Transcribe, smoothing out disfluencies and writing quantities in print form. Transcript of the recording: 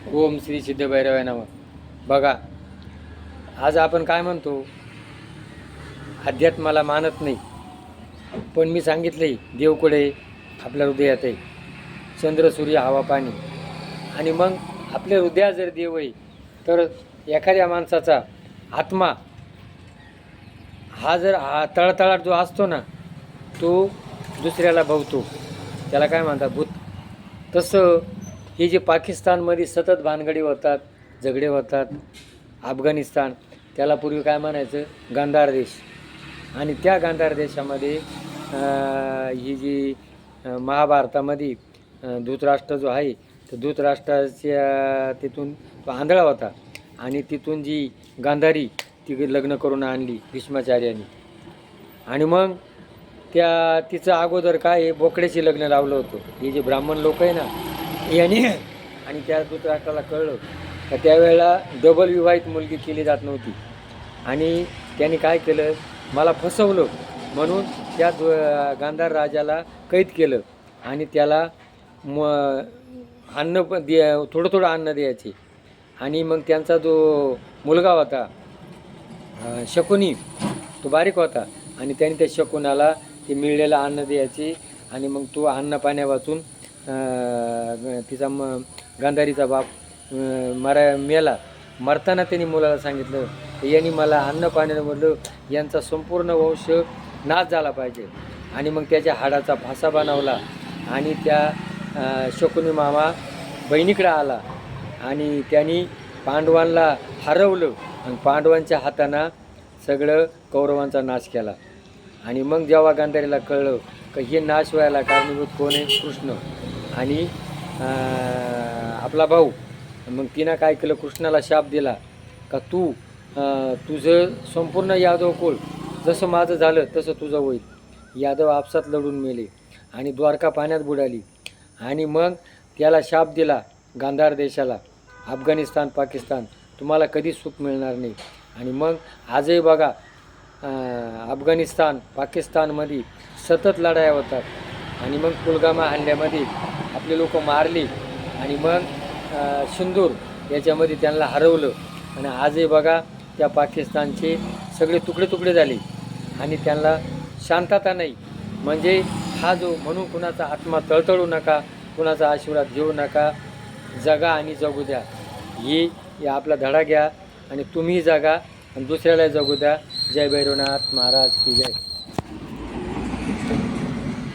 ओम श्री सिद्ध भैरवाय नमः. बघा, आज आपण काय म्हणतो, अध्यात्माला मानत नाही, पण मी सांगितले देवकडे आपल्या हृदयात आहे, चंद्र सूर्य हवा पाणी. आणि मग आपल्या हृदयात जर देव आहे तर एखाद्या माणसाचा आत्मा हा जर तळतळाट जो असतो ना, तो दुसऱ्याला भवतो, त्याला काय म्हणतात भूत. तसं हे जे पाकिस्तानमध्ये सतत भानगडी होतात, झगडे होतात, अफगाणिस्तान त्याला पूर्वी काय म्हणायचं गांधार देश. आणि त्या गांधार देशामध्ये ही जी महाभारतामध्ये धृतराष्ट्र जो आहे, तर धृतराष्ट्राच्या तिथून तो आंधळा होता आणि तिथून जी गांधारी ती लग्न करून आणली भीष्माचार्याने. आणि मग तिचं अगोदर काय बोकड्याशी लग्न लावलं होतं हे जे ब्राह्मण लोक आहे ना यांनी. आणि त्या धृतराष्ट्राला कळलं तर त्यावेळेला डबल विवाहित मुलगी केली जात नव्हती. आणि त्यांनी काय केलं, मला फसवलं म्हणून त्या गांधार राजाला कैद केलं आणि त्याला अन्न पण थोडं थोडं अन्न द्यायचे. आणि मग त्यांचा जो मुलगा होता शकुनी, तो बारीक होता आणि त्याने त्या शकुनाला ते मिळलेलं अन्न द्यायचे. आणि मग तो अन्न पाण्या वाचून तिचा गांधारीचा बाप मेला. मरताना त्यांनी मुलाला सांगितलं, यांनी मला अन्न पाण्यामधलं यांचा संपूर्ण वंश नाश झाला पाहिजे. आणि मग त्याच्या हाडाचा फासा बनवला आणि त्या शकुनी मामा बहिणीकडे आला आणि त्यांनी पांडवांना हरवलं आणि पांडवांच्या हातानं सगळं कौरवांचा नाश केला. आणि मग जेव्हा गांधारीला कळलं की हे नाश व्हायला कारणीभूत कोण आहे, कृष्ण आणि आपला भाऊ. मग तिनं काय केलं, कृष्णाला शाप दिला का तुझं संपूर्ण यादव कुळ जसं माझं झालं तसं तुझं होईल. यादव आपसात लढून मेले आणि द्वारका पाण्यात बुडाली. आणि मग त्याला शाप दिला गांधार देशाला, अफगाणिस्तान पाकिस्तान तुम्हाला कधी सुख मिळणार नाही. आणि मग आजही बघा अफगाणिस्तान पाकिस्तानमध्ये सतत लढाया होतात. आणि मग पुलगामा हल्ल्यामध्ये आपले लोक मारली आणि मग सिंदूर याच्यामध्ये त्यांना हरवलं. आणि आजही बघा त्या पाकिस्तानचे सगळे तुकडे तुकडे झाले आणि त्यांना शांतता नाही. म्हणजे हा जो म्हणून कुणाचा आत्मा तळतळू नका, कुणाचा आशीर्वाद घेऊ नका, जगा आणि जगू द्या. ही आपला धडा घ्या आणि तुम्ही जगा आणि दुसऱ्याला जगू द्या. जय भैरवनाथ महाराज की जय.